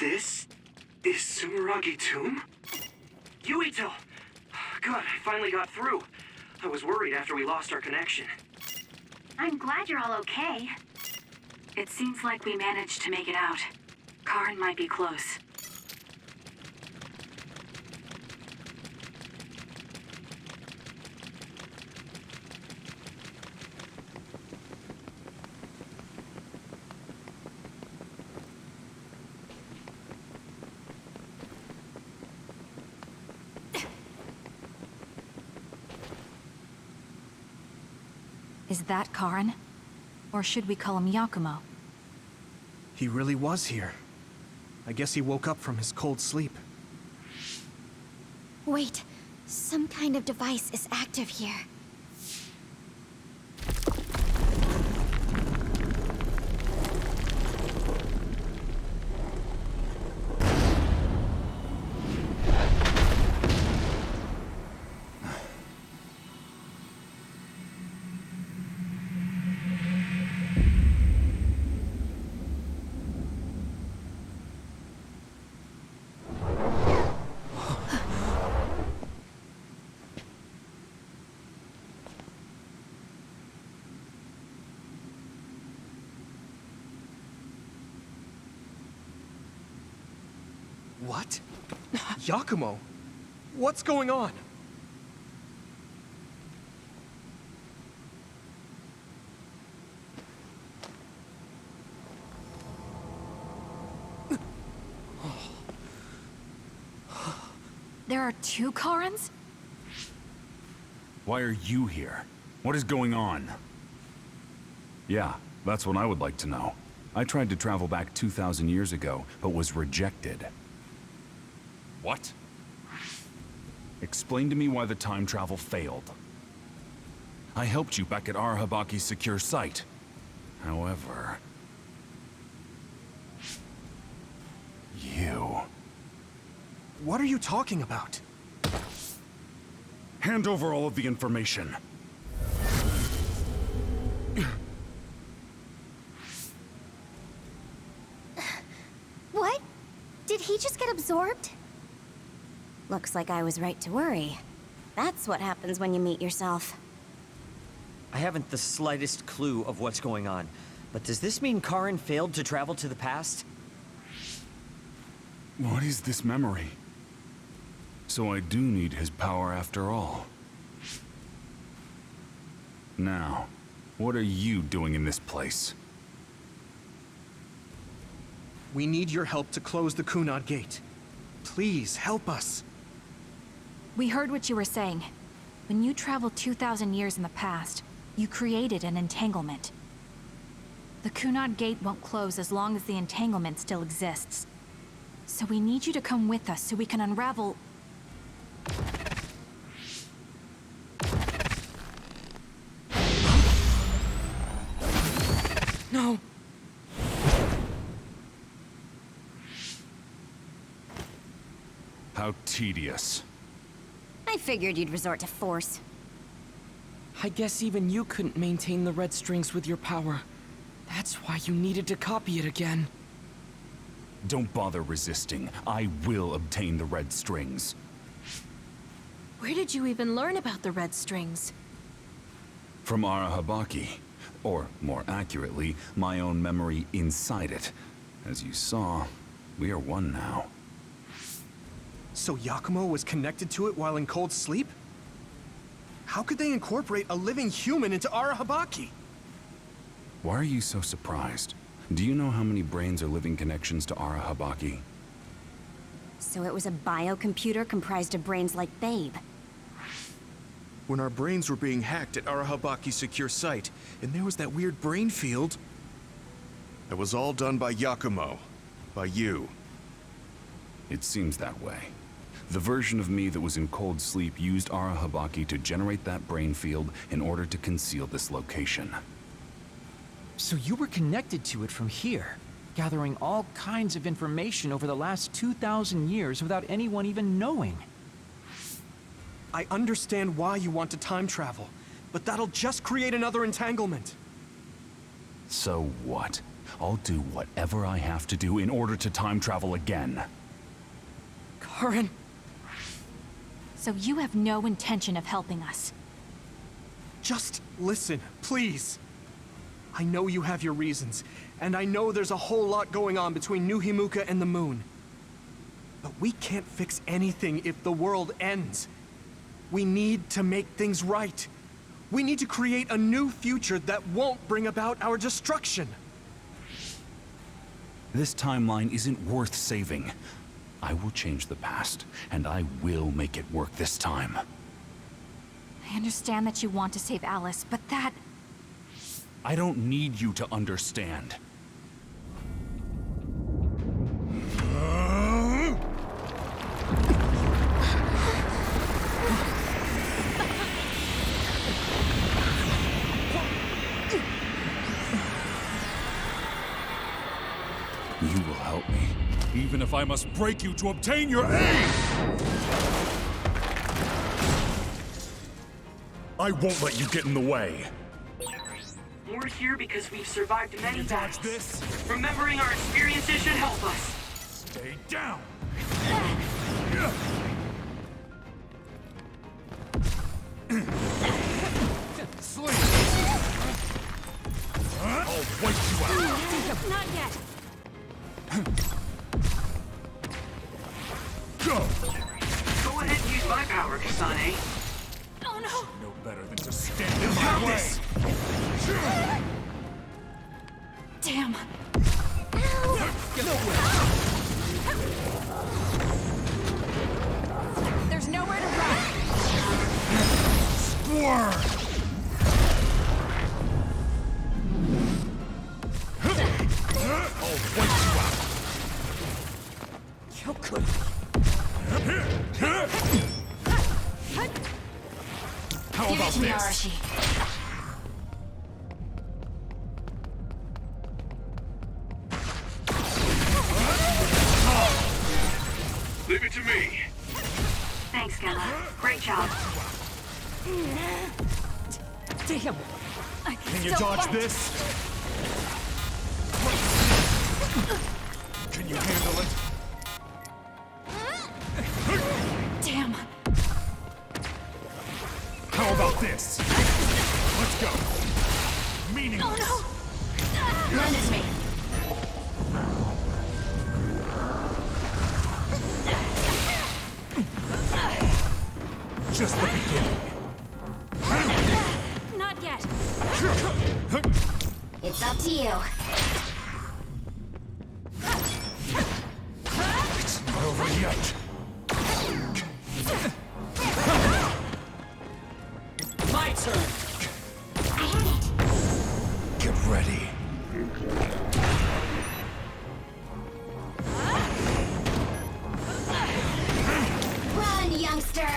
This is Sumeragi Tomb? Yuito! Good, I finally got through. I was worried after we lost our connection. I'm glad you're all okay. It seems like we managed to make it out. Karin might be close. Is that Karin? Or should we call him Yakumo? He really was here. I guess he woke up from his cold sleep. Wait, some kind of device is active here. What? Yakumo? What's going on? There are two Karins? Why are you here? What is going on? Yeah, that's what I would like to know. I tried to travel back 2,000 years ago, but was rejected. What? Explain to me why the time travel failed. I helped you back at Arahabaki's secure site. However... you... What are you talking about? Hand over all of the information. What? Did he just get absorbed? Looks like I was right to worry. That's what happens when you meet yourself. I haven't the slightest clue of what's going on, but does this mean Karin failed to travel to the past? What is this memory? So I do need his power after all. Now, what are you doing in this place? We need your help to close the Kunad Gate. Please, help us. We heard what you were saying. When you traveled 2,000 years in the past, you created an entanglement. The Kunad Gate won't close as long as the entanglement still exists. So we need you to come with us so we can unravel... No! How tedious. I figured you'd resort to force. I guess even you couldn't maintain the red strings with your power. That's why you needed to copy it again. Don't bother resisting. I will obtain the red strings. Where did you even learn about the red strings? From Arahabaki. Or, more accurately, my own memory inside it. As you saw, we are one now. So Yakumo was connected to it while in cold sleep? How could they incorporate a living human into Arahabaki? Why are you so surprised? Do you know how many brains are living connections to Arahabaki? So it was a biocomputer comprised of brains like Babe. When our brains were being hacked at Arahabaki's secure site, and there was that weird brain field. It was all done by Yakumo. By you. It seems that way. The version of me that was in cold sleep used Arahabaki to generate that brain field in order to conceal this location. So you were connected to it from here, gathering all kinds of information over the last 2,000 years without anyone even knowing. I understand why you want to time travel, but that'll just create another entanglement. So what? I'll do whatever I have to do in order to time travel again. Karin? So you have no intention of helping us? Just listen, please. I know you have your reasons, and I know there's a whole lot going on between New Himuka and the moon. But we can't fix anything if the world ends. We need to make things right. We need to create a new future that won't bring about our destruction. This timeline isn't worth saving. I will change the past, and I will make it work this time. I understand that you want to save Alice, but that... I don't need you to understand. You will help me, even if I must break you to obtain your aid! I won't let you get in the way. We're here because we've survived many Dodge battles. this. Remembering our experiences should help us. Stay down! Sleep! I'll wake you out! Not yet! Go! Go ahead and use my power, Kasane. Oh no! No better than to stand in my way! Damn! There's nowhere to run! Squirt! I'll wake you out! How could How Give it about to me, this? Arashi. Leave it to me! Thanks, Gemma. Great job. Damn! Can you dodge this? Can you handle it? Damn! How about this? Let's go! Meaningless! Oh no! Lend it to me. Just the beginning. Not yet. It's up to you. It's not over yet. My turn! Get ready. Run, youngster!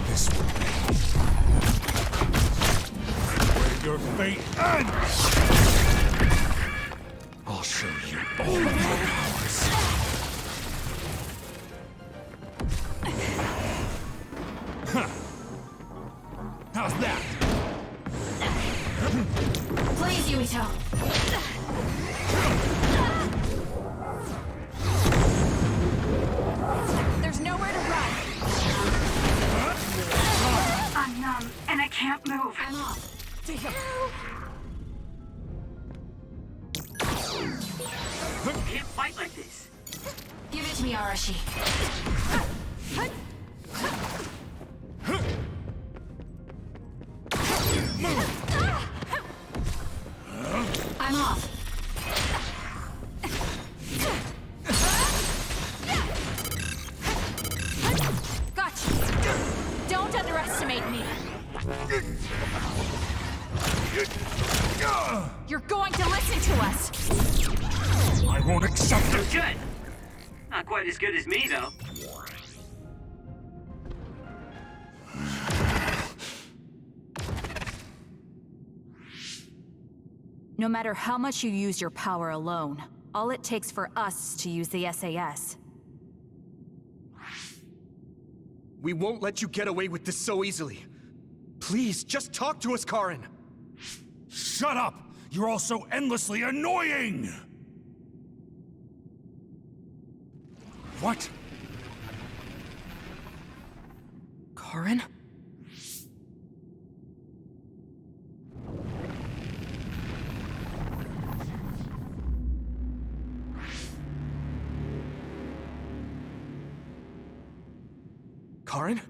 This will be where your fate ends! I'll show you all of my powers. Huh. How's that? Please, Yuito. There's nowhere to run. I'm numb, and I can't move. I'm off. Can't fight like this. Give it to me, Arashi. I'm off. Gotcha. Don't underestimate me. You're going to listen to us. I won't accept it! Good. Not quite as good as me, though. No matter how much you use your power alone, all it takes for us to use the SAS. We won't let you get away with this so easily. Please, just talk to us, Karin. Shut up! You're all so endlessly annoying! What? Karin? Karin?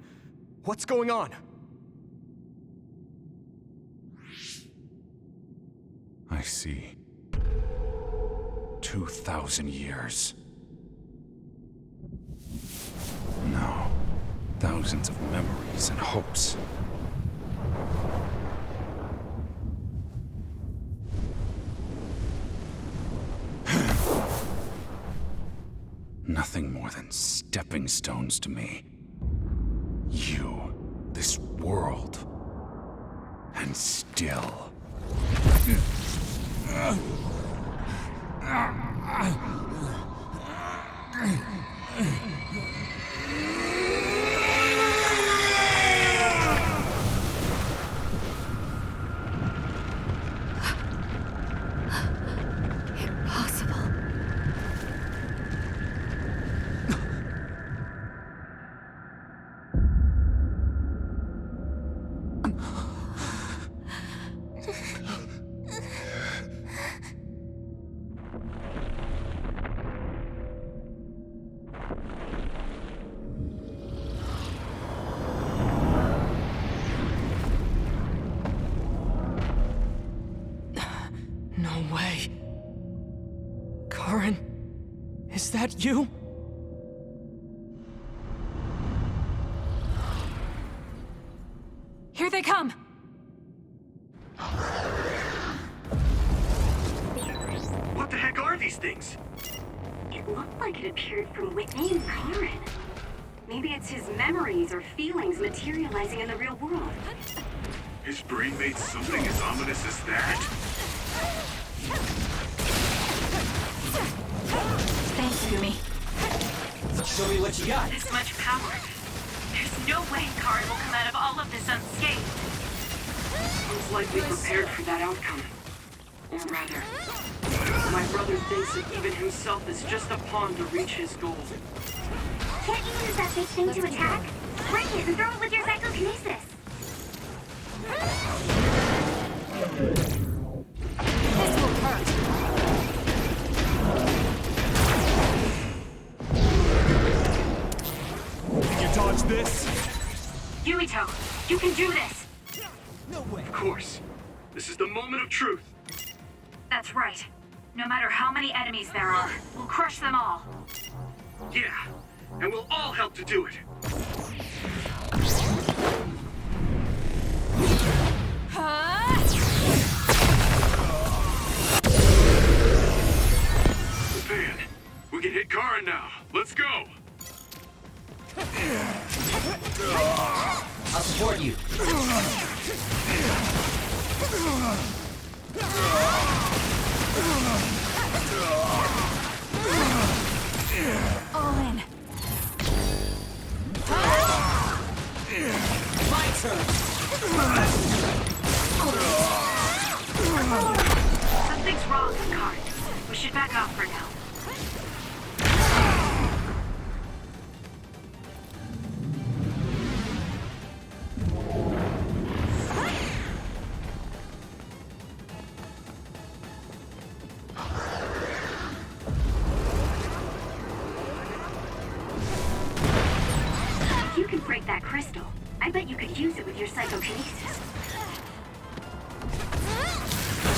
What's going on? I see. 2,000 years. No. Thousands of memories and hopes. Nothing more than stepping stones to me. You, this world, and still. Impossible. No way. Karin, is that you? Here they come! What the heck are these things? It looked like it appeared from within Karin. Maybe it's his memories or feelings materializing in the real world. His brain made something as ominous as that? Thanks, Gumi. Show me what you got. This much power. There's no way Karin will come out of all of this unscathed. Looks like we prepared for that outcome. Or rather, my brother thinks that even himself is just a pawn to reach his goal. Can't you use that big thing to attack? Break it and throw it with your psychokinesis. This will hurt. Can you dodge this? Yuito, you can do this! Of course. This is the moment of truth. That's right. No matter how many enemies there are, we'll crush them all. Yeah, and we'll all help to do it. Man, we can hit Karin now. Let's go! I'll support you. All in. My turn. Something's wrong with Karin. We should back off for now. If you can break that crystal, I bet you could use it with your psychokinesis.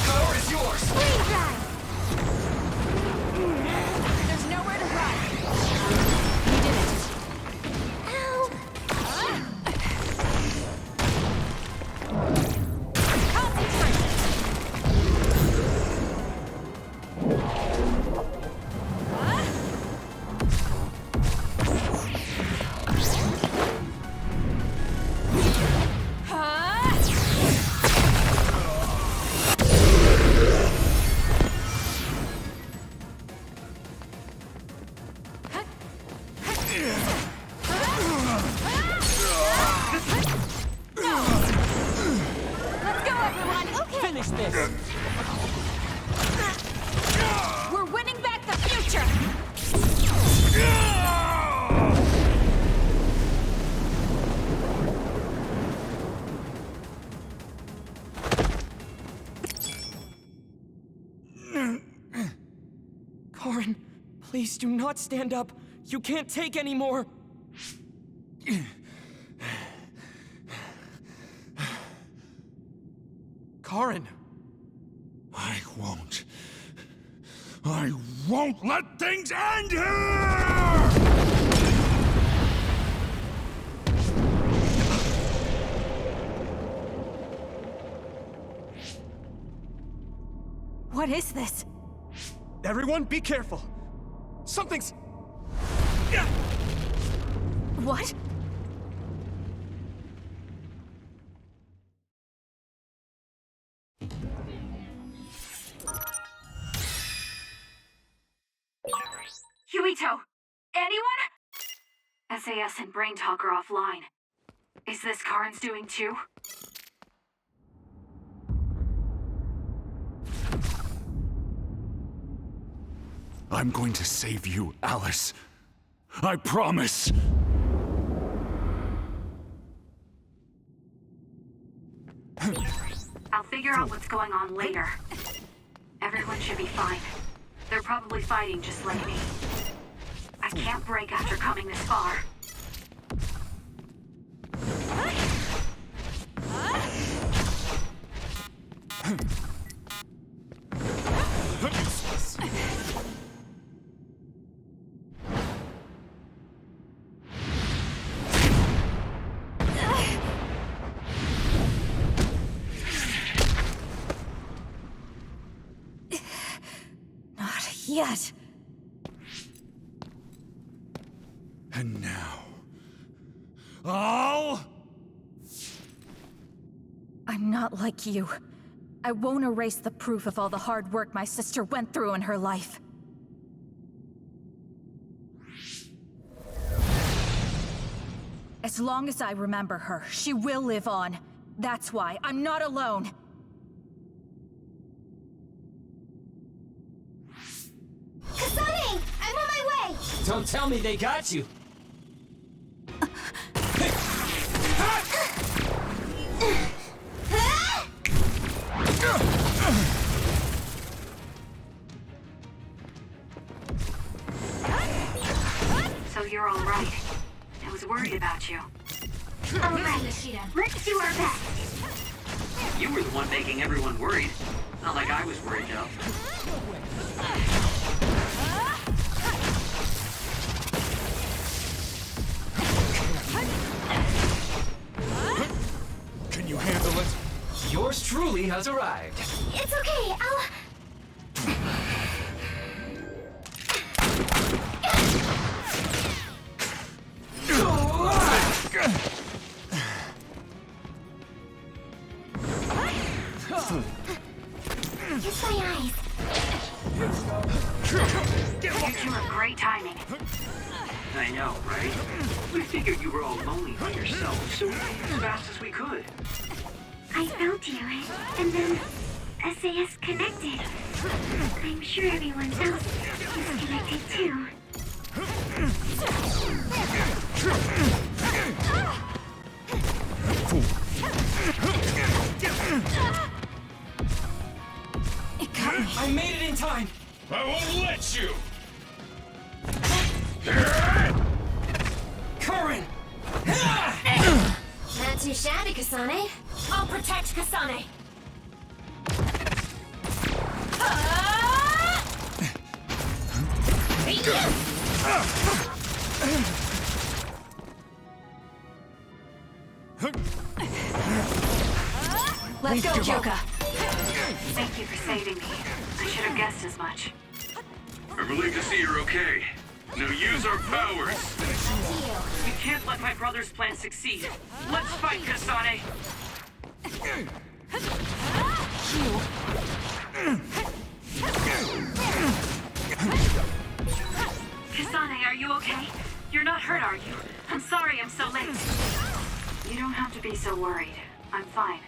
Power is yours. There's nowhere to run. You did it. this! We're winning back the future! Karin, please do not stand up. You can't take any more. Karin! I won't let things end here! What is this? Everyone, be careful! Something's... What? Huito! Anyone? SAS and Brain Talk are offline. Is this Karin's doing too? I'm going to save you, Alice. I promise. I'll figure out what's going on later. Everyone should be fine. They're probably fighting just like me. I can't break after coming this far. Not yet. And now... I'll... I'm not like you. I won't erase the proof of all the hard work my sister went through in her life. As long as I remember her, she will live on. That's why I'm not alone. Kasane! I'm on my way! Don't tell me they got you. So you're all right. I was worried about you. All right, let's do our best. You were the one making everyone worried. Not like I was worried, though. Can you handle it? Yours truly has arrived. It's okay, I'll... Kiss my eyes. You two are great timing. I know, right? We figured you were all lonely by yourself, so we moved as fast as we could. I found you, and then SAS connected. I'm sure everyone else is connected too. I made it in time. I won't let you! Karin! Not too shabby, Kasane. I'll protect Kasane. Let's go, Kyoka. Thank you for saving me. I should have guessed as much. I'm relieved to see you're okay. Now use our powers. You can't let my brother's plan succeed. Let's fight, Kasane! Kasane, are you okay? You're not hurt, are you? I'm sorry I'm so late. You don't have to be so worried. I'm fine.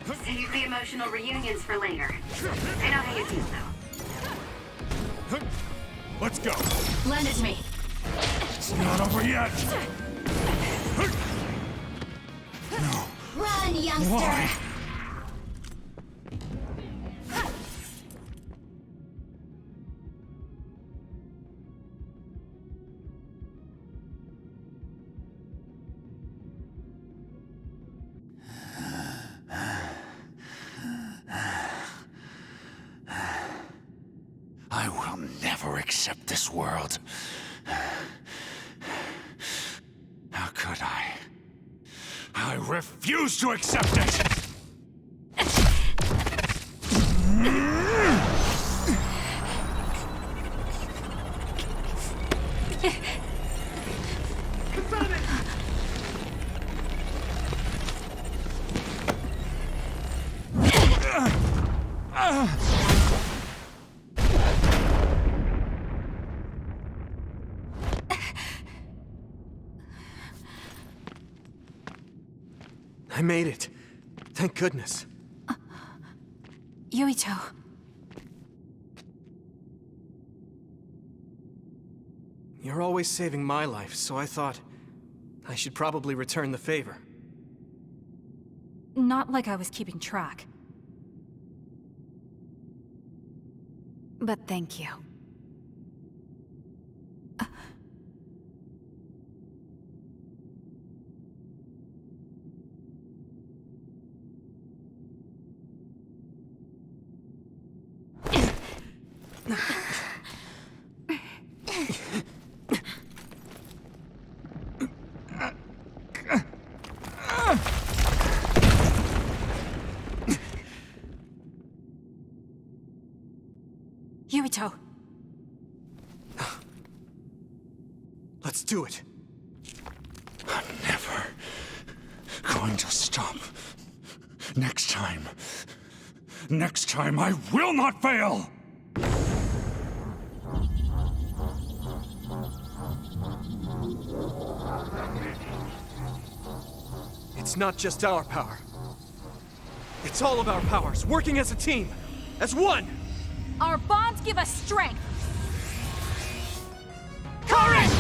Save the emotional reunions for later. I know how you feel, though. Let's go. Lend it to me. It's not over yet. No. Run, youngster! Why? I will never accept this world. How could I? I refuse to accept it! I made it. Thank goodness. Yuito. You're always saving my life, so I thought I should probably return the favor. Not like I was keeping track. But thank you. Yuito. Let's do it. I'm never going to stop. Next time I will not fail! It's not just our power. It's all of our powers, working as a team, as one! Our bonds give us strength! Courage!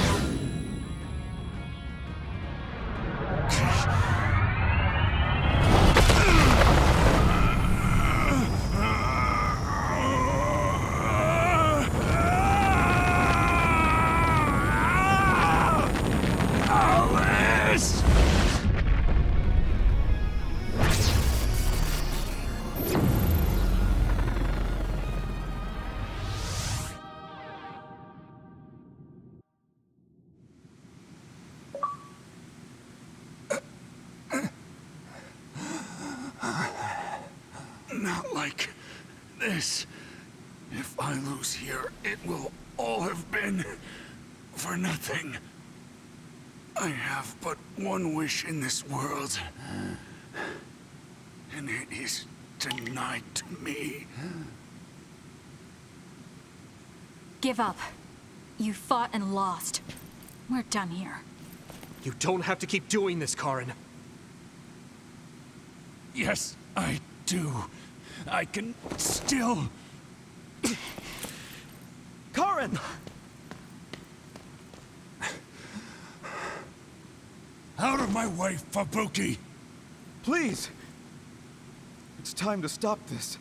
Not like this. If I lose here, it will all have been for nothing. I have but one wish in this world, and it is denied to me. Give up. You fought and lost. We're done here. You don't have to keep doing this, Karin. Yes, I do. I can still... Karin! Out of my way, Fubuki! Please! It's time to stop this.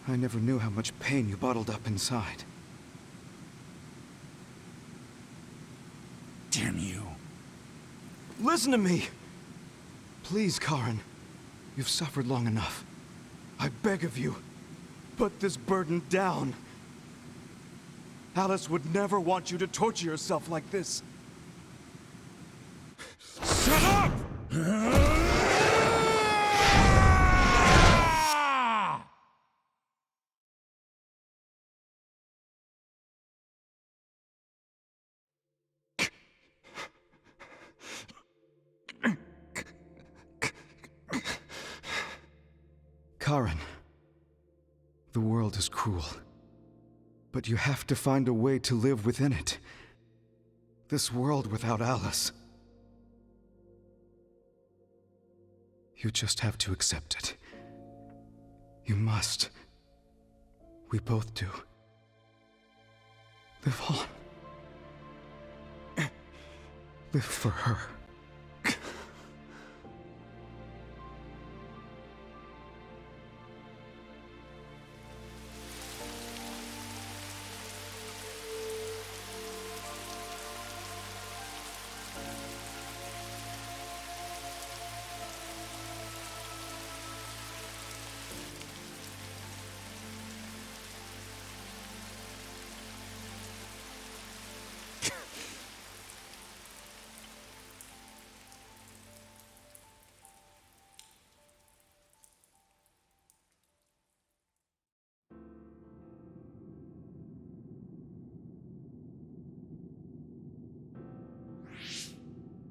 I never knew how much pain you bottled up inside. Damn you. Listen to me! Please, Karin. You've suffered long enough. I beg of you, put this burden down. Alice would never want you to torture yourself like this. Shut up! Karin, the world is cruel, but you have to find a way to live within it. This world without Alice. You just have to accept it. You must. We both do. Live on. Live for her.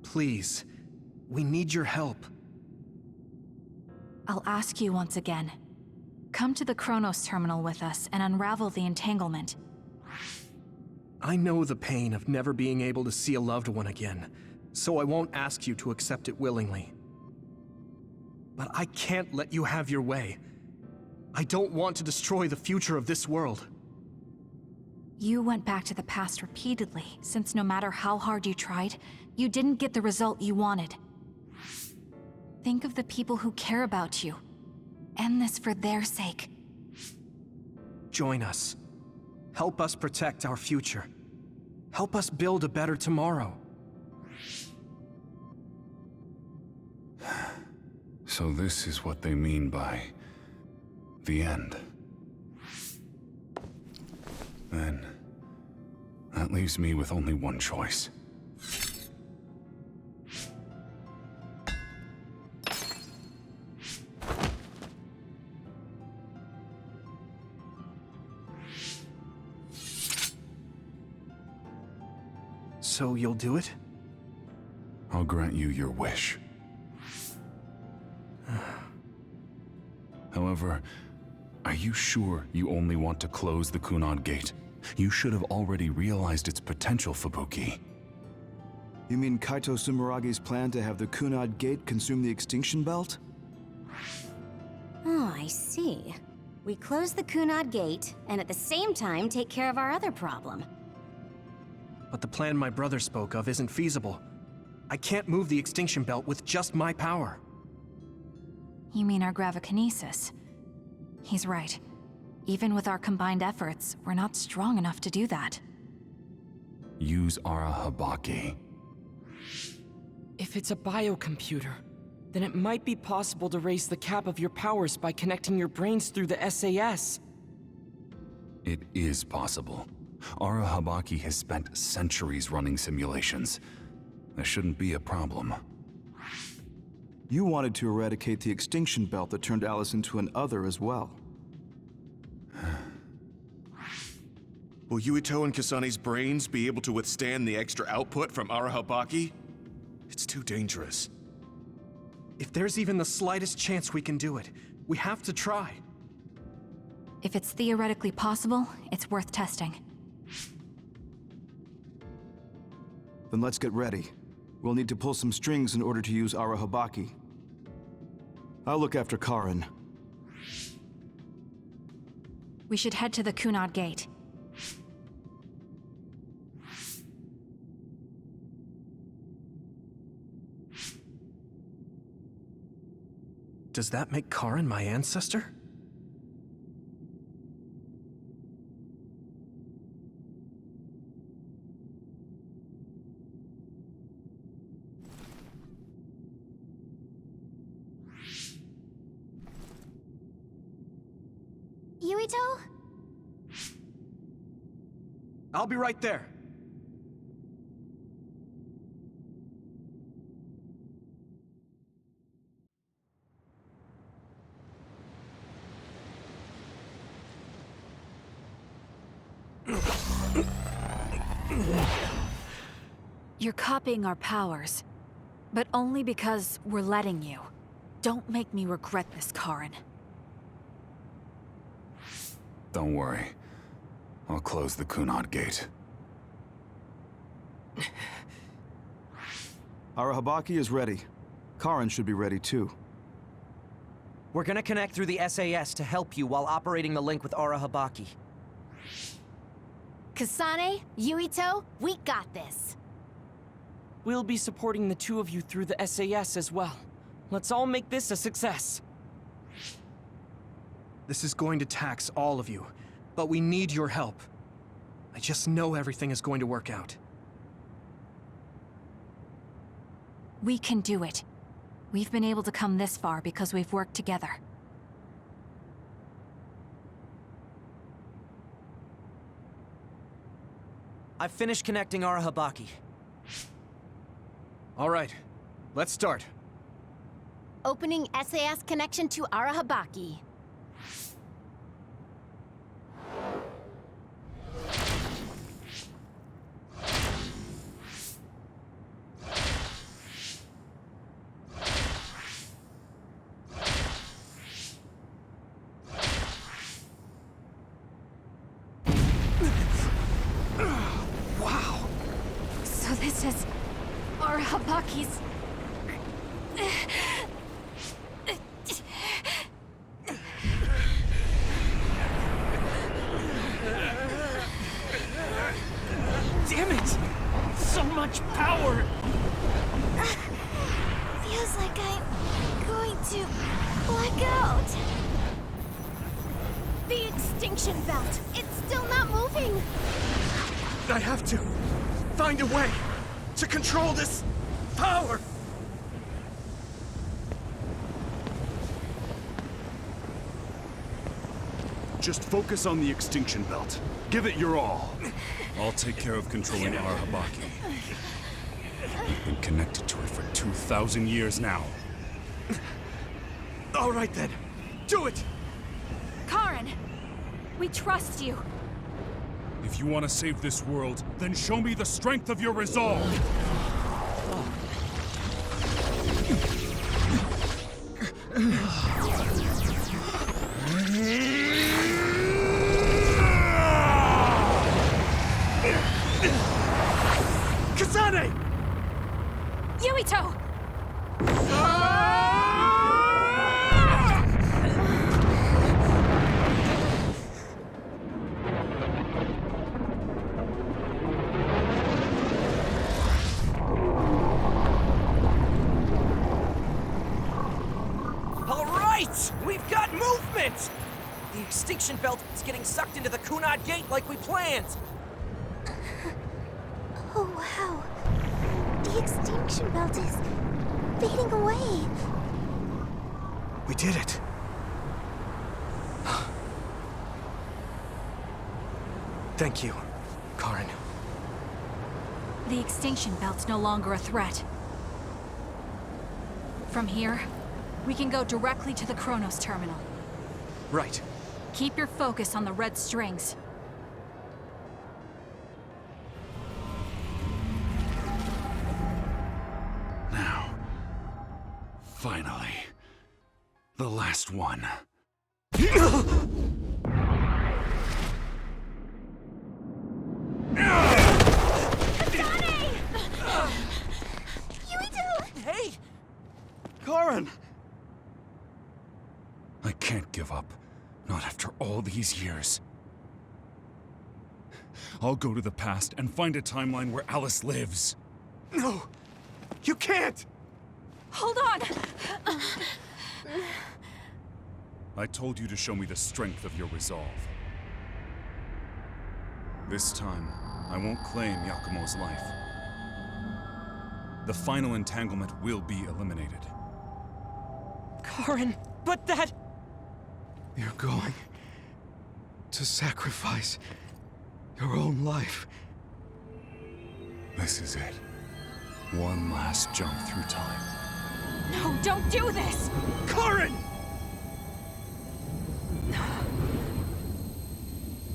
Please, we need your help. I'll ask you once again. Come to the Kronos terminal with us and unravel the entanglement. I know the pain of never being able to see a loved one again, so I won't ask you to accept it willingly. But I can't let you have your way. I don't want to destroy the future of this world. You went back to the past repeatedly, since no matter how hard you tried, you didn't get the result you wanted. Think of the people who care about you. End this for their sake. Join us. Help us protect our future. Help us build a better tomorrow. So this is what they mean by the end. Then that leaves me with only one choice. So you'll do it? I'll grant you your wish. However, are you sure you only want to close the Kunad Gate? You should have already realized its potential, Fubuki. You mean Kaito Sumeragi's plan to have the Kunad Gate consume the extinction belt? Oh, I see. We close the Kunad Gate, and at the same time take care of our other problem. But the plan my brother spoke of isn't feasible. I can't move the extinction belt with just my power. You mean our gravikinesis? He's right. Even with our combined efforts, we're not strong enough to do that. Use Arahabaki. If it's a biocomputer, then it might be possible to raise the cap of your powers by connecting your brains through the SAS. It is possible. Arahabaki has spent centuries running simulations. There shouldn't be a problem. You wanted to eradicate the extinction belt that turned Alice into an other as well. Will Yuito and Kasane's brains be able to withstand the extra output from Arahabaki? It's too dangerous. If there's even the slightest chance we can do it, we have to try. If it's theoretically possible, it's worth testing. Then let's get ready. We'll need to pull some strings in order to use Arahabaki. I'll look after Karin. We should head to the Kunad Gate. Does that make Karin my ancestor? Yuito? I'll be right there. You're copying our powers, but only because we're letting you. Don't make me regret this, Karin. Don't worry. I'll close the Kunad Gate. Arahabaki is ready. Karin should be ready too. We're gonna connect through the SAS to help you while operating the link with Arahabaki. Kasane, Yuito, we got this. We'll be supporting the two of you through the SAS as well. Let's all make this a success. This is going to tax all of you, but we need your help. I just know everything is going to work out. We can do it. We've been able to come this far because we've worked together. I've finished connecting Arahabaki. All right, let's start. Opening SAS connection to Arahabaki. So this is Arahabaki's... Damn it! So much power! Feels like I'm going to black out. The extinction belt. It's still not moving. I have to find a way to control this power. Just focus on the extinction belt. Give it your all. I'll take care of controlling Arahabaki. I've been connected to it for 2,000 years now. All right then, do it! Karin! We trust you. If you want to save this world, then show me the strength of your resolve! Kasane! Yuito! We've got movement! The extinction belt is getting sucked into the Kunad Gate like we planned! Oh, wow. The extinction belt is fading away. We did it. Thank you, Karin. The extinction belt's no longer a threat. From here, we can go directly to the Kronos terminal. Right. Keep your focus on the red strings. Now, finally, the last one. Hey! Karin! I can't give up. Not after all these years. I'll go to the past and find a timeline where Alice lives. No! You can't! Hold on! I told you to show me the strength of your resolve. This time, I won't claim Yakumo's life. The final entanglement will be eliminated. Karin, but that... You're going to sacrifice your own life. This is it. One last jump through time. No, don't do this! Karin!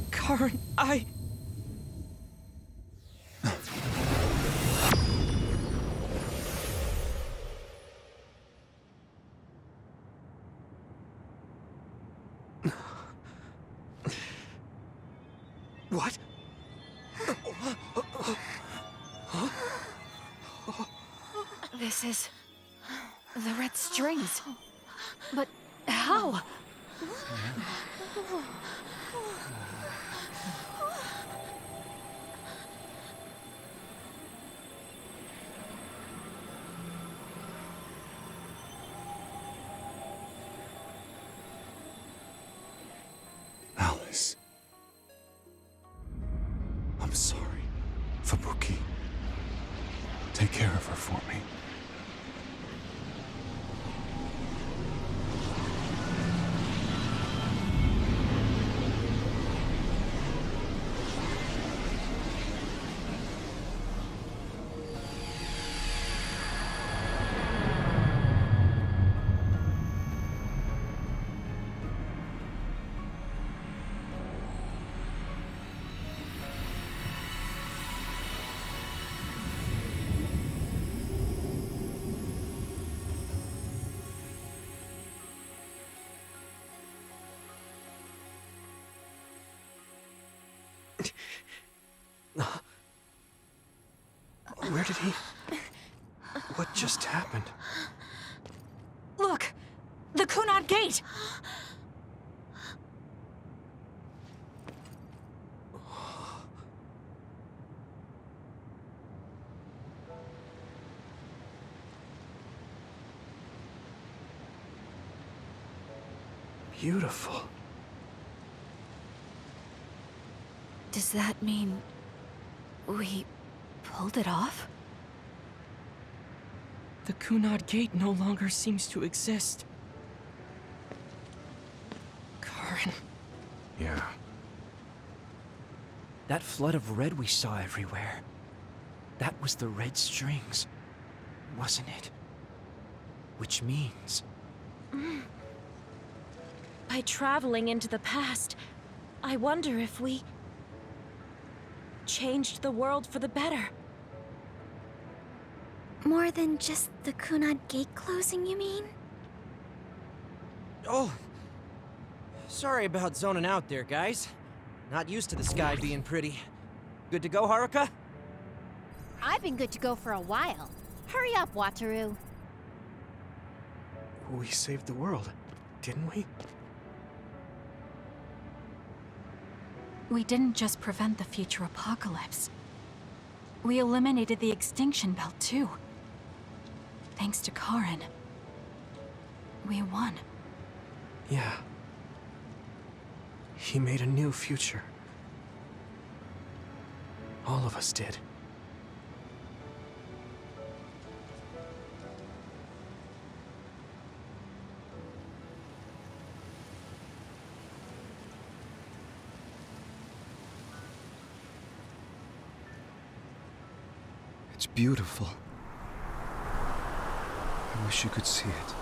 Karin, I... What? This is... the red strings. But How? Alice. I'm sorry, Fubuki. Take care of her for me. Where did he... What just happened? Look! The Kunad Gate! Beautiful. Does that mean... we pulled it off? The Kunad Gate no longer seems to exist. Karen. Yeah. That flood of red we saw everywhere. That was the red strings, wasn't it? Which means... By traveling into the past, I wonder if we... changed the world for the better. More than just the Kunad Gate closing, you mean? Oh. Sorry about zoning out there, guys. Not used to the sky being pretty. Good to go, Haruka? I've been good to go for a while. Hurry up, Wataru. We saved the world, didn't we? We didn't just prevent the future apocalypse. We eliminated the extinction belt, too. Thanks to Karen. We won. Yeah. He made a new future. All of us did. It's beautiful. I wish you could see it.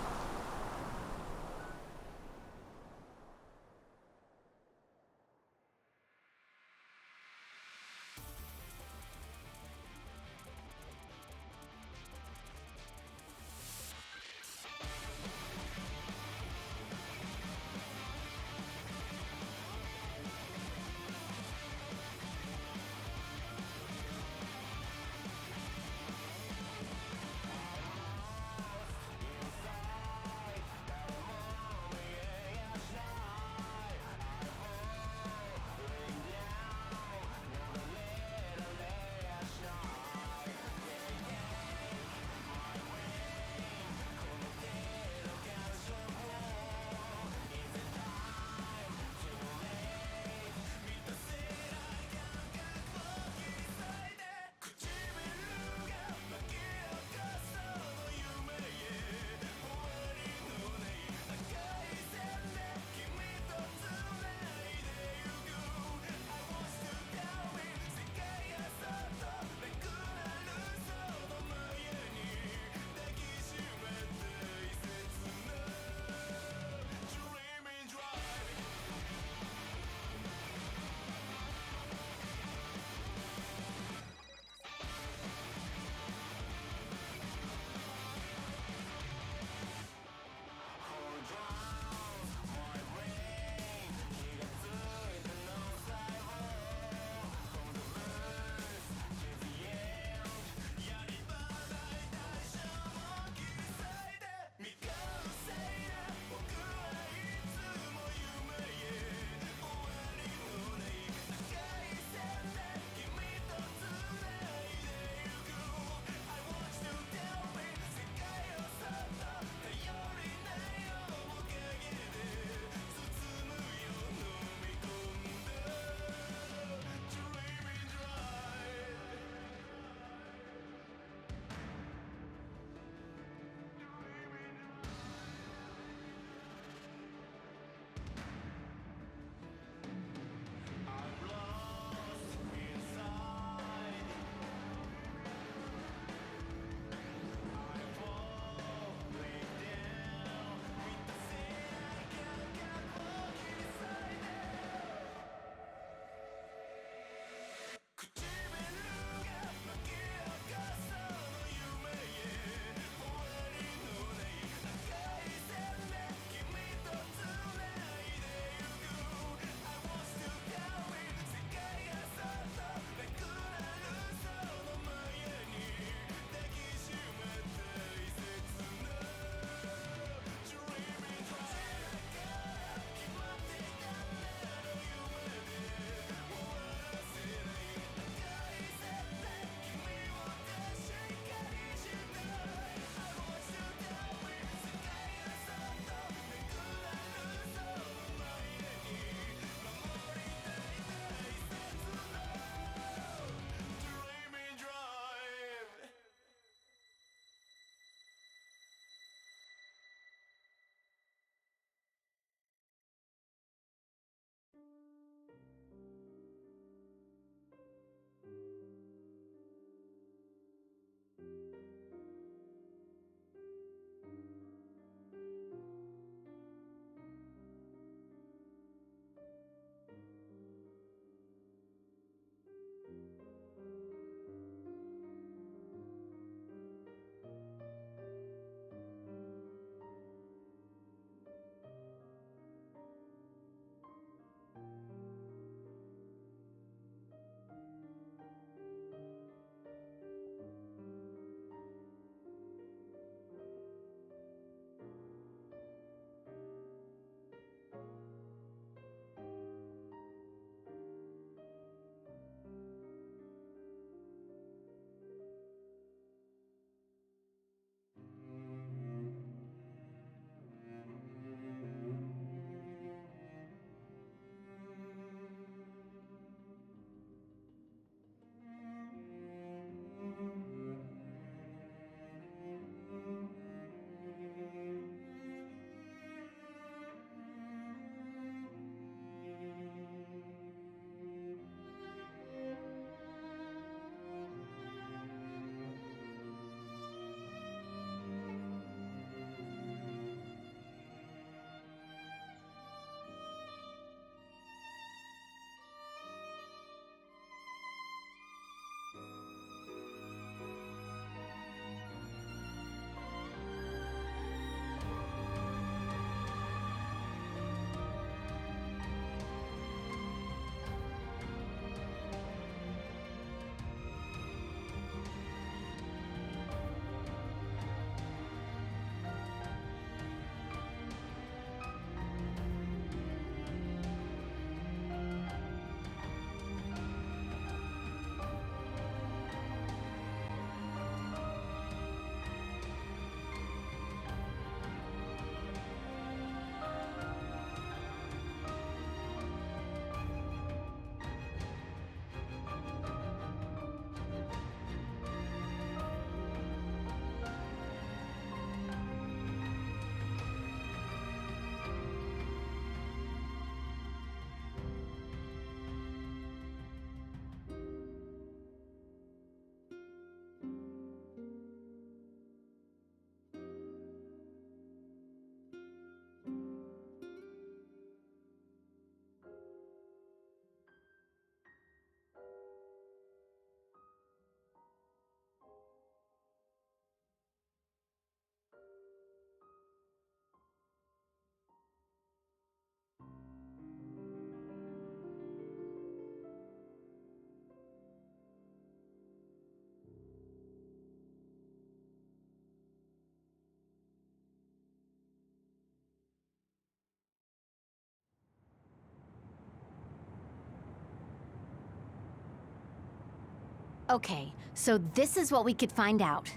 Okay, so this is what we could find out.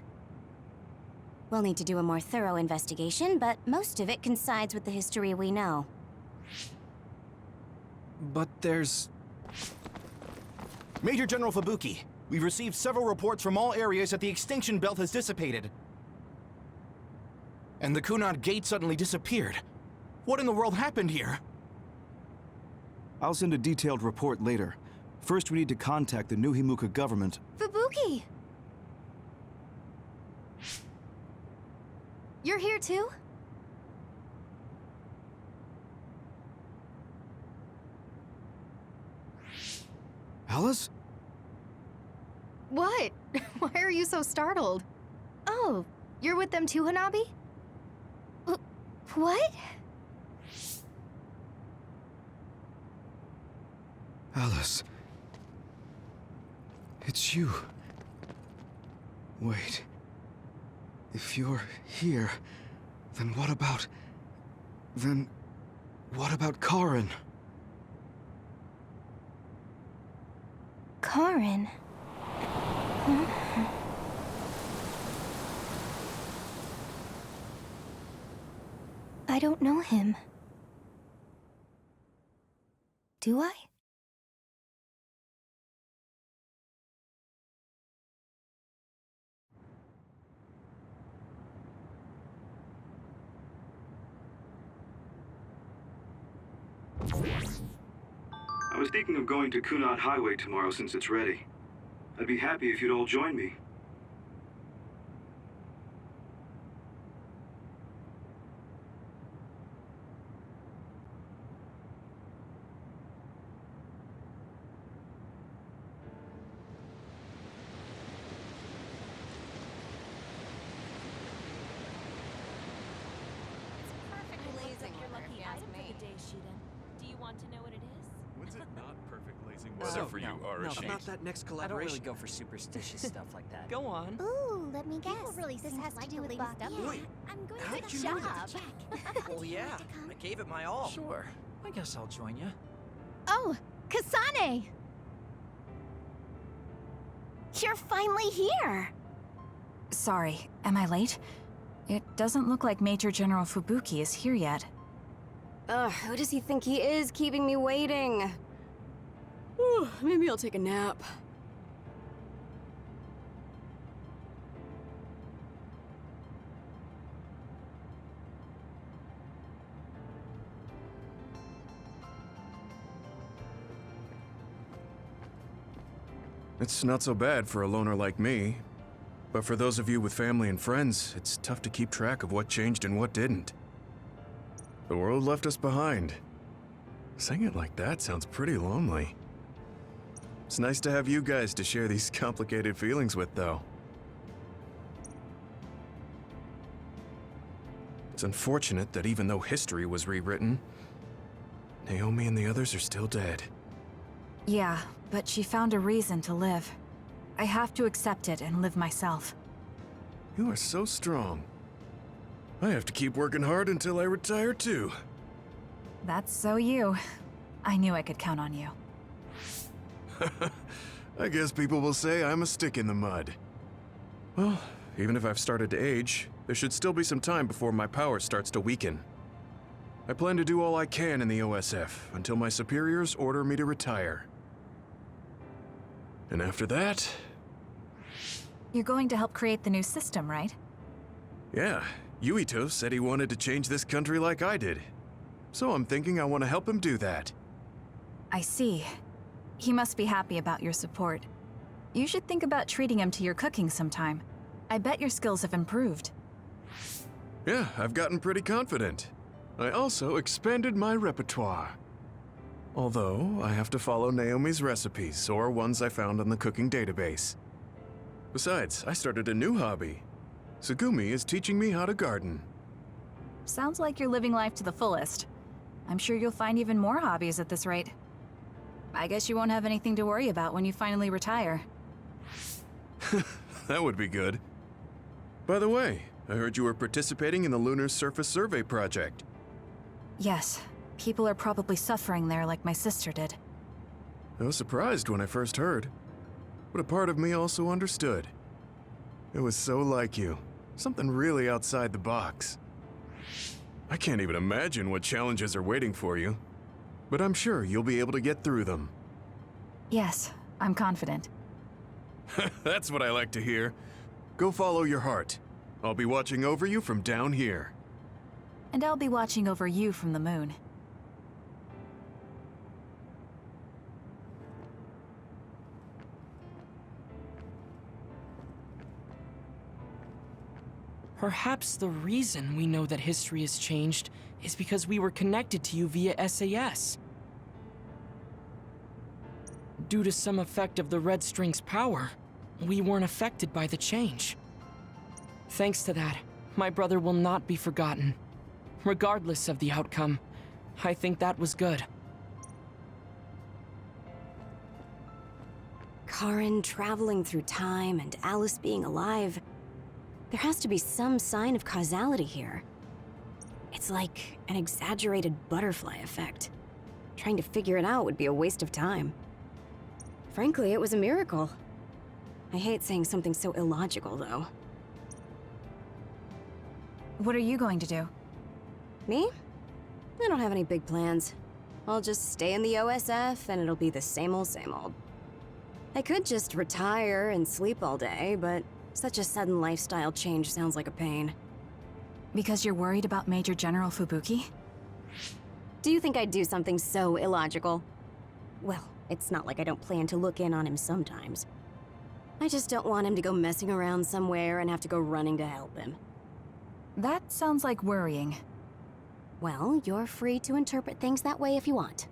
We'll need to do a more thorough investigation, but most of it coincides with the history we know. But there's... Major General Fubuki, we've received several reports from all areas that the extinction belt has dissipated. And the Kunad Gate suddenly disappeared. What in the world happened here? I'll send a detailed report later. First, we need to contact the New Himuka government. Fubuki! You're here too? Alice? What? Why are you so startled? Oh, you're with them too, Hanabi? What? Alice. It's you. Wait. If you're here, then what about... Then... what about Karin? Karin? I don't know him. Do I? I was thinking of going to Kunad Highway tomorrow since it's ready. I'd be happy if you'd all join me. Do you want to know what it is? When's it not perfect lazing No, weather for you, no, Arashi? about that next I don't collaboration. really go for superstitious stuff like that. Go on. Ooh, let me guess. People really this seem to has like to do the with latest stuff. update. I'm going How to did the you know shop. Well, yeah, I gave it my all. Sure. I guess I'll join you. Oh, Kasane! You're finally here! Sorry, am I late? It doesn't look like Major General Fubuki is here yet. Ugh, who does he think he is, keeping me waiting? Whew, maybe I'll take a nap. It's not so bad for a loner like me. But for those of you with family and friends, it's tough to keep track of what changed and what didn't. The world left us behind. Saying it like that sounds pretty lonely. It's nice to have you guys to share these complicated feelings with, though. It's unfortunate that even though history was rewritten, Naomi and the others are still dead. Yeah, but she found a reason to live. I have to accept it and live myself. You are so strong. I have to keep working hard until I retire, too. That's so you. I knew I could count on you. I guess people will say I'm a stick in the mud. Well, even if I've started to age, there should still be some time before my power starts to weaken. I plan to do all I can in the OSF until my superiors order me to retire. And after that... You're going to help create the new system, right? Yeah, Yuito said he wanted to change this country like I did. So I'm thinking I want to help him do that. I see. He must be happy about your support. You should think about treating him to your cooking sometime. I bet your skills have improved. Yeah, I've gotten pretty confident. I also expanded my repertoire. Although, I have to follow Naomi's recipes, or ones I found on the cooking database. Besides, I started a new hobby. Tsugumi is teaching me how to garden. Sounds like you're living life to the fullest. I'm sure you'll find even more hobbies at this rate. I guess you won't have anything to worry about when you finally retire. That would be good. By the way, I heard you were participating in the Lunar Surface Survey project. Yes, people are probably suffering there like my sister did. I was surprised when I first heard. but a part of me also understood. It was so like you. Something really outside the box. I can't even imagine what challenges are waiting for you, but I'm sure you'll be able to get through them. Yes, I'm confident. That's what I like to hear. Go follow your heart. I'll be watching over you from down here. And I'll be watching over you from the moon. Perhaps the reason we know that history has changed is because we were connected to you via SAS. Due to some effect of the red string's power, we weren't affected by the change. Thanks to that, my brother will not be forgotten. Regardless of the outcome, I think that was good. Karen traveling through time and Alice being alive. There has to be some sign of causality here. It's like an exaggerated butterfly effect. Trying to figure it out would be a waste of time. Frankly, it was a miracle. I hate saying something so illogical, though. What are you going to do? Me? I don't have any big plans. I'll just stay in the OSF and it'll be the same old, same old. I could just retire and sleep all day, but such a sudden lifestyle change sounds like a pain. Because you're worried about Major General Fubuki? Do you think I'd do something so illogical? Well, it's not like I don't plan to look in on him sometimes. I just don't want him to go messing around somewhere and have to go running to help him. That sounds like worrying. Well, you're free to interpret things that way if you want.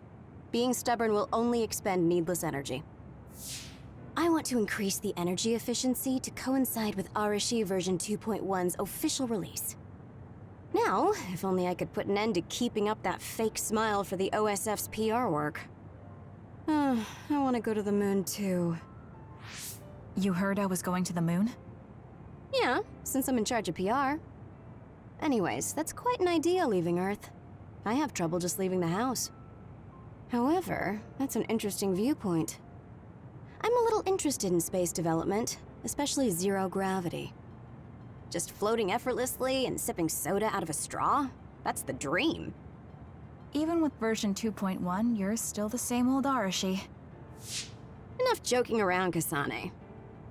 Being stubborn will only expend needless energy. I want to increase the energy efficiency to coincide with Arashi version 2.1's official release. Now, if only I could put an end to keeping up that fake smile for the OSF's PR work. I want to go to the moon too. You heard I was going to the moon? Yeah, since I'm in charge of PR. Anyways, that's quite an idea, leaving Earth. I have trouble just leaving the house. However, that's an interesting viewpoint. I'm a little interested in space development, especially zero gravity. Just floating effortlessly and sipping soda out of a straw? That's the dream. Even with version 2.1, you're still the same old Arashi. Enough joking around, Kasane.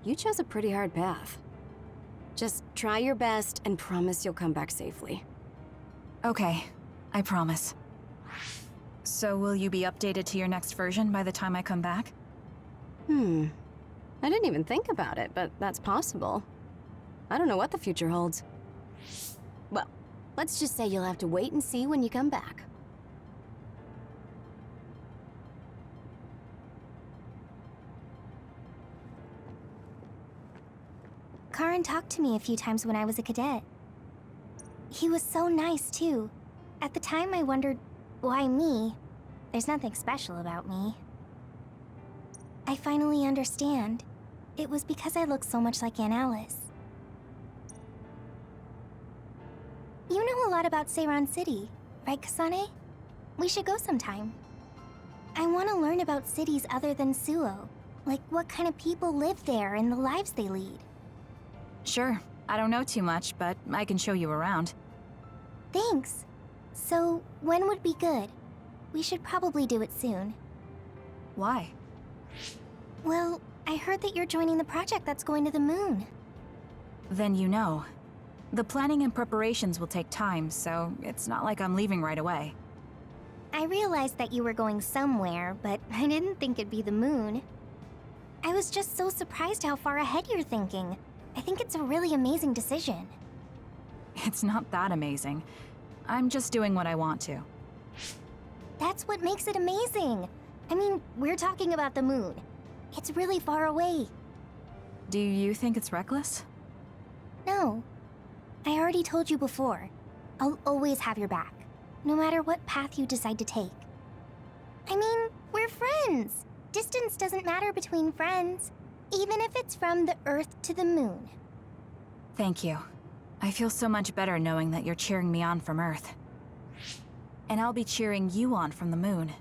You chose a pretty hard path. Just try your best and promise you'll come back safely. Okay, I promise. So will you be updated to your next version by the time I come back? I didn't even think about it, but that's possible. I don't know what the future holds. Well, let's just say you'll have to wait and see when you come back. Karan talked to me a few times when I was a cadet. He was so nice, too. At the time, I wondered, why me? There's nothing special about me. I finally understand. It was because I look so much like Aunt Alice. You know a lot about Seiran City, right, Kasane? We should go sometime. I want to learn about cities other than Suo. Like what kind of people live there and the lives they lead. Sure. I don't know too much, but I can show you around. Thanks. So, when would be good? We should probably do it soon. Why? Well, I heard that you're joining the project that's going to the moon. Then you know. The planning and preparations will take time, so it's not like I'm leaving right away. I realized that you were going somewhere, but I didn't think it'd be the moon. I was just so surprised how far ahead you're thinking. I think it's a really amazing decision. It's not that amazing. I'm just doing what I want to. That's what makes it amazing. I mean, we're talking about the moon. It's really far away. Do you think it's reckless? No. I already told you before. I'll always have your back, no matter what path you decide to take. I mean, we're friends. Distance doesn't matter between friends, even if it's from the Earth to the moon. Thank you. I feel so much better knowing that you're cheering me on from Earth. And I'll be cheering you on from the moon.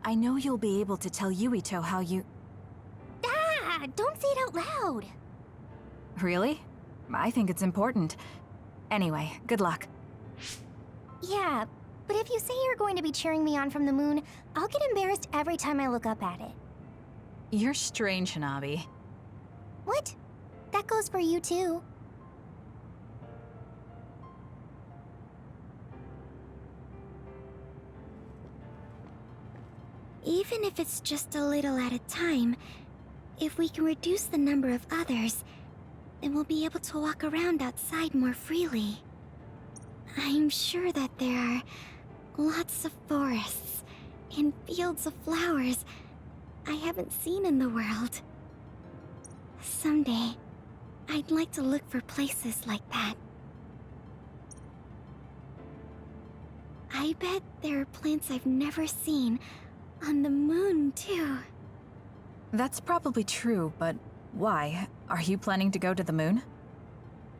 I know you'll be able to tell Yuito how you... Ah! Don't say out loud. Really? I think it's important. Anyway, good luck. Yeah, but if you say you're going to be cheering me on from the moon, I'll get embarrassed every time I look up at it. You're strange, Hanabi. What? That goes for you too. Even if it's just a little at a time, if we can reduce the number of others, then we'll be able to walk around outside more freely. I'm sure that there are lots of forests and fields of flowers I haven't seen in the world. Someday, I'd like to look for places like that. I bet there are plants I've never seen on the moon, too. That's probably true, but why? Are you planning to go to the moon?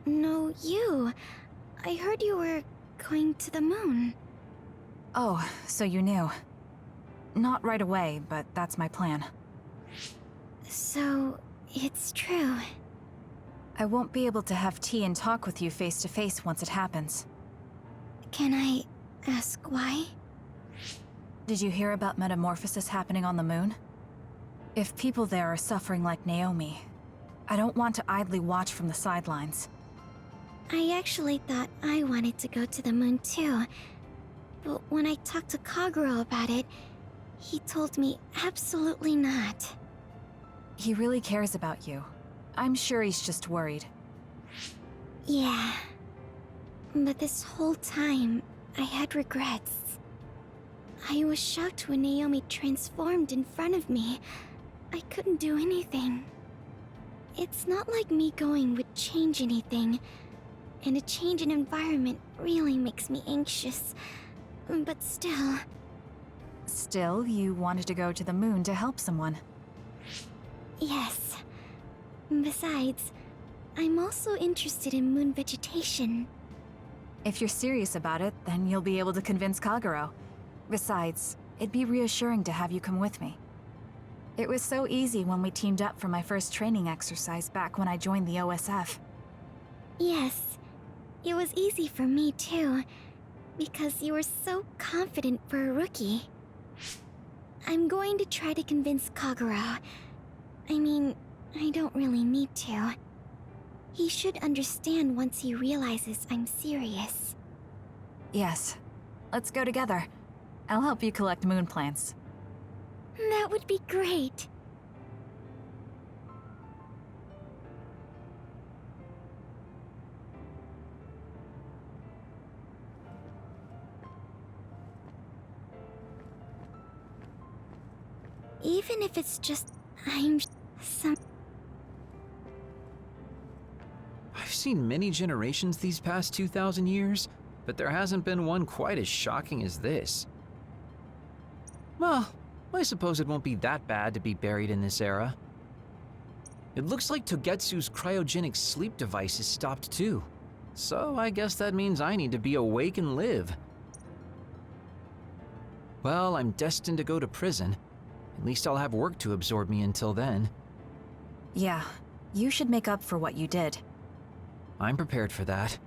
No, you. I heard you were going to the moon. Oh, so you knew. Not right away, but that's my plan. So, it's true. I won't be able to have tea and talk with you face to face once it happens. Can I ask why? Did you hear about metamorphosis happening on the moon? If people there are suffering like Naomi, I don't want to idly watch from the sidelines. I actually thought I wanted to go to the moon too. But when I talked to Kaguro about it, he told me absolutely not. He really cares about you. I'm sure he's just worried. Yeah. But this whole time, I had regrets. I was shocked when Naomi transformed in front of me. I couldn't do anything. It's not like me going would change anything, and a change in environment really makes me anxious. But still... Still, you wanted to go to the moon to help someone. Yes. Besides, I'm also interested in moon vegetation. If you're serious about it, then you'll be able to convince Kaguro. Besides, it'd be reassuring to have you come with me. It was so easy when we teamed up for my first training exercise back when I joined the OSF. Yes, it was easy for me too, because you were so confident for a rookie. I'm going to try to convince Kaguro. I mean, I don't really need to. He should understand once he realizes I'm serious. Yes. Let's go together. I'll help you collect moon plants. That would be great. Even if it's just... I've seen many generations these past 2,000 years, but there hasn't been one quite as shocking as this. Well, I suppose it won't be that bad to be buried in this era. It looks like Togetsu's cryogenic sleep device is stopped too. So I guess that means I need to be awake and live. Well, I'm destined to go to prison. At least I'll have work to absorb me until then. Yeah, you should make up for what you did. I'm prepared for that.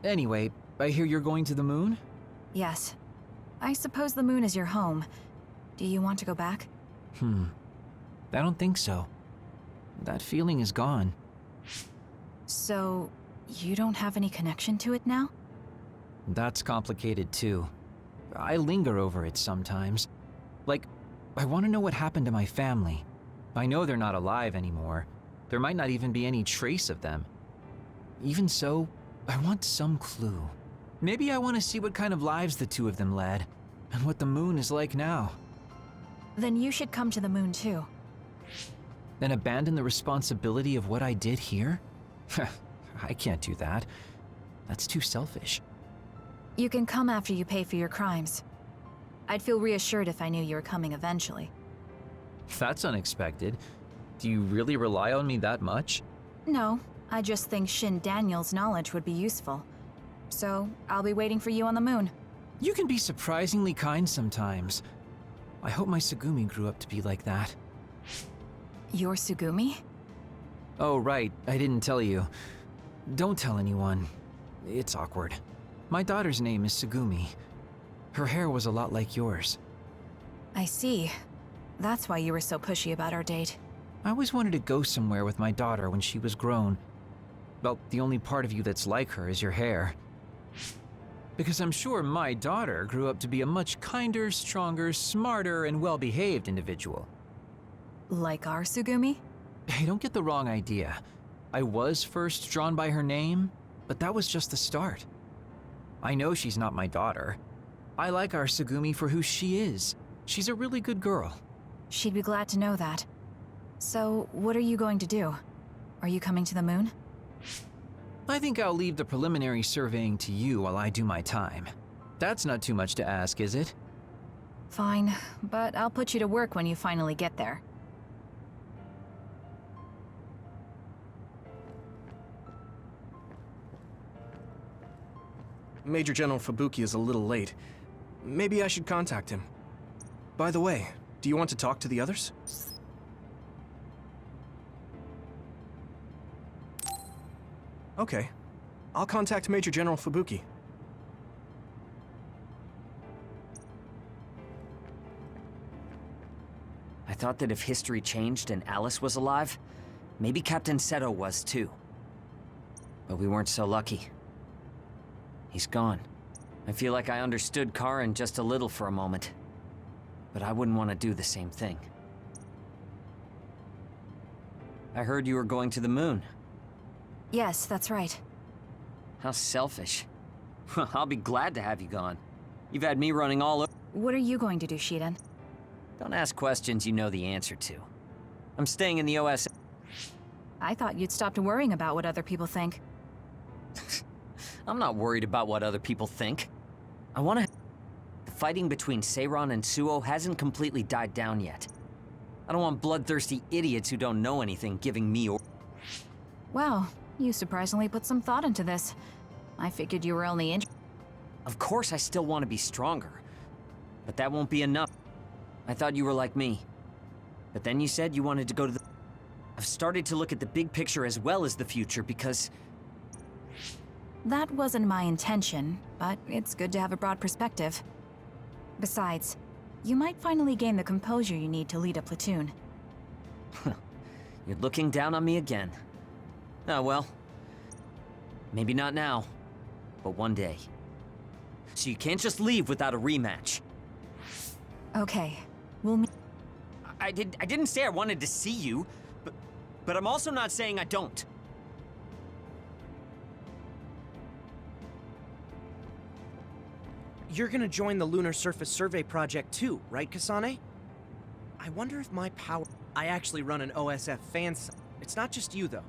Anyway, I hear you're going to the moon? Yes. I suppose the moon is your home. Do you want to go back? I don't think so. That feeling is gone. So, you don't have any connection to it now? That's complicated too. I linger over it sometimes. Like, I want to know what happened to my family. I know they're not alive anymore. There might not even be any trace of them. Even so, I want some clue. Maybe I want to see what kind of lives the two of them led, and what the moon is like now. Then you should come to the moon too. Then abandon the responsibility of what I did here? I can't do that. That's too selfish. You can come after you pay for your crimes. I'd feel reassured if I knew you were coming eventually. That's unexpected. Do you really rely on me that much? No, I just think Shin Daniel's knowledge would be useful. So, I'll be waiting for you on the moon. You can be surprisingly kind sometimes. I hope my Tsugumi grew up to be like that. Your Tsugumi? Oh, right, I didn't tell you. Don't tell anyone. It's awkward. My daughter's name is Tsugumi. Her hair was a lot like yours. I see. That's why you were so pushy about our date. I always wanted to go somewhere with my daughter when she was grown. Well, the only part of you that's like her is your hair. Because I'm sure my daughter grew up to be a much kinder, stronger, smarter, and well-behaved individual. Like our Tsugumi? Hey, don't get the wrong idea. I was first drawn by her name, but that was just the start. I know she's not my daughter. I like our Tsugumi for who she is. She's a really good girl. She'd be glad to know that. So, what are you going to do? Are you coming to the moon? I think I'll leave the preliminary surveying to you while I do my time. That's not too much to ask, is it? Fine, but I'll put you to work when you finally get there. Major General Fubuki is a little late. Maybe I should contact him. By the way, do you want to talk to the others? Okay. I'll contact Major General Fubuki. I thought that if history changed and Alice was alive, maybe Captain Seto was too. But we weren't so lucky. He's gone. I feel like I understood Karin just a little for a moment. But I wouldn't want to do the same thing. I heard you were going to the moon. Yes, that's right. How selfish. I'll be glad to have you gone. You've had me running all over. What are you going to do, Shiden? Don't ask questions you know the answer to. I'm staying in the OS. I thought you'd stopped worrying about what other people think. I'm not worried about what other people think. I want to... The fighting between Seiran and Suo hasn't completely died down yet. I don't want bloodthirsty idiots who don't know anything giving me or... Wow, you surprisingly put some thought into this. I figured you were only injured. Of course I still want to be stronger. But that won't be enough. I thought you were like me. But then you said you wanted to go to the... I've started to look at the big picture as well as the future because... That wasn't my intention, but it's good to have a broad perspective. Besides, you might finally gain the composure you need to lead a platoon. You're looking down on me again. Oh well. Maybe not now, but one day. So you can't just leave without a rematch. Okay, we'll meet. I didn't say I wanted to see you, but I'm also not saying I don't. You're gonna join the Lunar Surface Survey Project too, right, Kasane? I wonder if my power... I actually run an OSF fan site. It's not just you, though.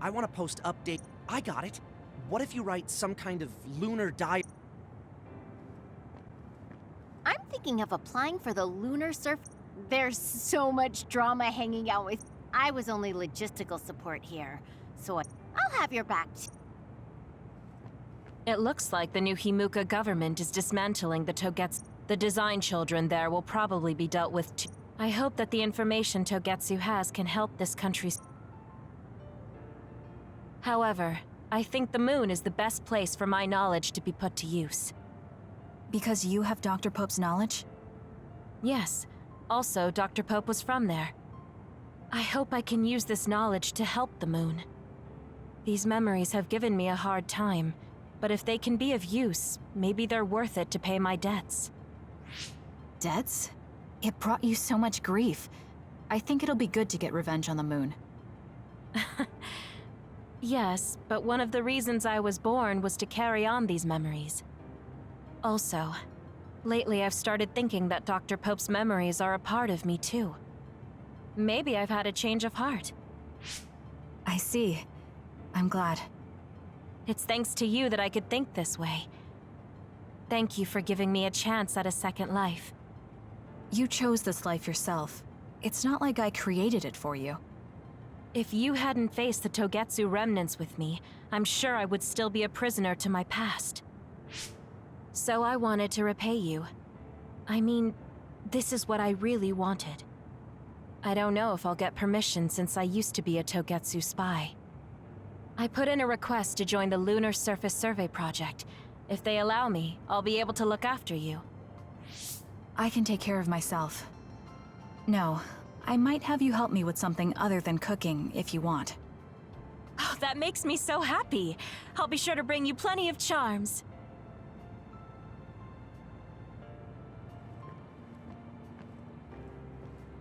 I want to post update... I got it. What if you write some kind of lunar diary? I'm thinking of applying for the Lunar Surface. There's so much drama hanging out with... I was only logistical support here, so I'll have your back. It looks like the new Himuka government is dismantling the Togetsu. The design children there will probably be dealt with too. I hope that the information Togetsu has can help this country's... However, I think the moon is the best place for my knowledge to be put to use. Because you have Dr. Pope's knowledge? Yes. Also, Dr. Pope was from there. I hope I can use this knowledge to help the moon. These memories have given me a hard time, but if they can be of use, maybe they're worth it to pay my debts. Debts? It brought you so much grief. I think it'll be good to get revenge on the moon. Yes, but one of the reasons I was born was to carry on these memories. Also, lately I've started thinking that Dr. Pope's memories are a part of me too. Maybe I've had a change of heart. I see. I'm glad. It's thanks to you that I could think this way. Thank you for giving me a chance at a second life. You chose this life yourself. It's not like I created it for you. If you hadn't faced the Togetsu remnants with me, I'm sure I would still be a prisoner to my past. So I wanted to repay you. I mean, this is what I really wanted. I don't know if I'll get permission since I used to be a Togetsu spy. I put in a request to join the Lunar Surface Survey Project. If they allow me, I'll be able to look after you. I can take care of myself. No, I might have you help me with something other than cooking if you want. Oh, that makes me so happy. I'll be sure to bring you plenty of charms.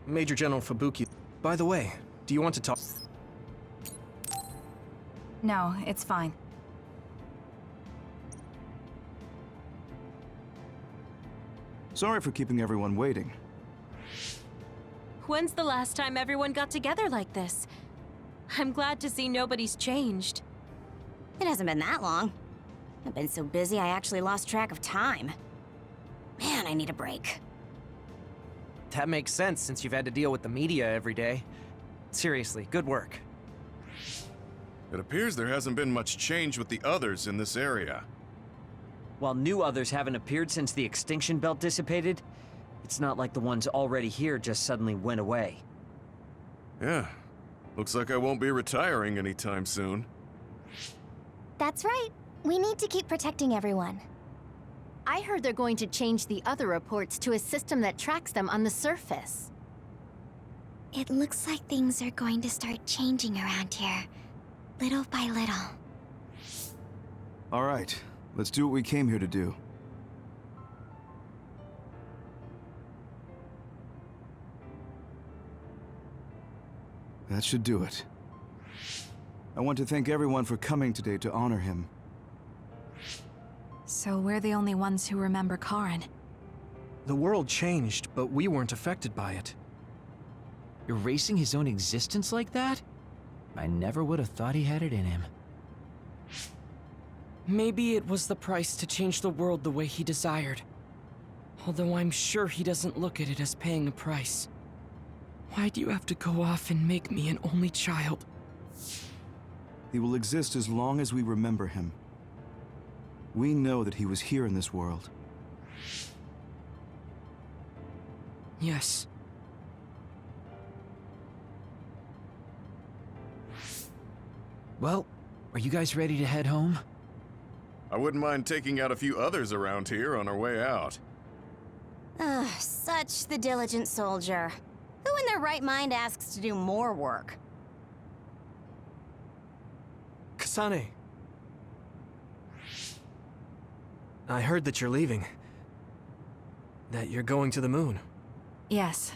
Major General Fubuki. By the way, do you want to talk? No, it's fine. Sorry for keeping everyone waiting. When's the last time everyone got together like this? I'm glad to see nobody's changed. It hasn't been that long. I've been so busy I actually lost track of time. Man, I need a break. That makes sense since you've had to deal with the media every day. Seriously, good work. It appears there hasn't been much change with the others in this area. While new others haven't appeared since the extinction belt dissipated, it's not like the ones already here just suddenly went away. Yeah. Looks like I won't be retiring anytime soon. That's right. We need to keep protecting everyone. I heard they're going to change the other reports to a system that tracks them on the surface. It looks like things are going to start changing around here, little by little. All right, let's do what we came here to do. That should do it. I want to thank everyone for coming today to honor him. So we're the only ones who remember Karin. The world changed, but we weren't affected by it. Erasing his own existence like that? I never would have thought he had it in him. Maybe it was the price to change the world the way he desired. Although I'm sure he doesn't look at it as paying a price. Why do you have to go off and make me an only child? He will exist as long as we remember him. We know that he was here in this world. Yes. Well, are you guys ready to head home? I wouldn't mind taking out a few others around here on our way out. Such the diligent soldier. Who in their right mind asks to do more work? Kasane. I heard that you're leaving. That you're going to the moon. Yes.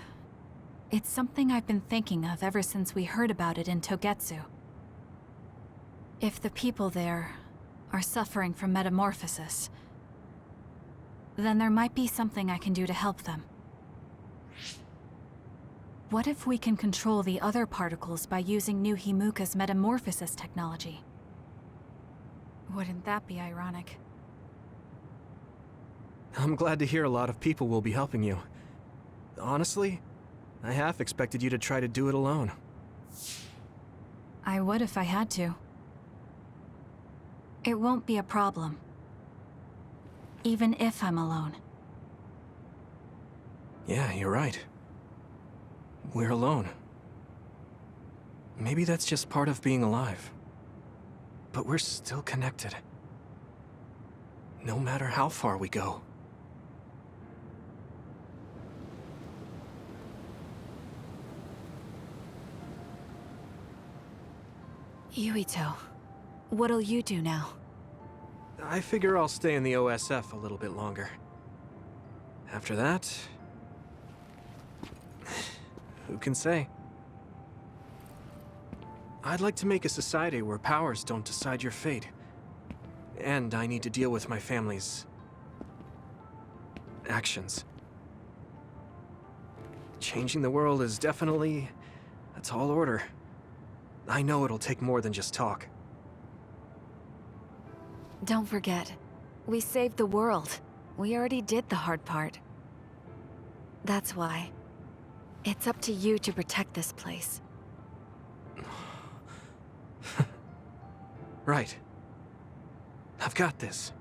It's something I've been thinking of ever since we heard about it in Togetsu. If the people there are suffering from metamorphosis, then there might be something I can do to help them. What if we can control the other particles by using New Himuka's metamorphosis technology? Wouldn't that be ironic? I'm glad to hear a lot of people will be helping you. Honestly, I half expected you to try to do it alone. I would if I had to. It won't be a problem. Even if I'm alone. Yeah, you're right. We're alone. Maybe that's just part of being alive. But we're still connected. No matter how far we go. Yuito, what'll you do now? I figure I'll stay in the OSF a little bit longer. After that... who can say? I'd like to make a society where powers don't decide your fate. And I need to deal with my family's... actions. Changing the world is definitely a tall order. I know it'll take more than just talk. Don't forget, we saved the world. We already did the hard part. That's why. It's up to you to protect this place. Right. I've got this.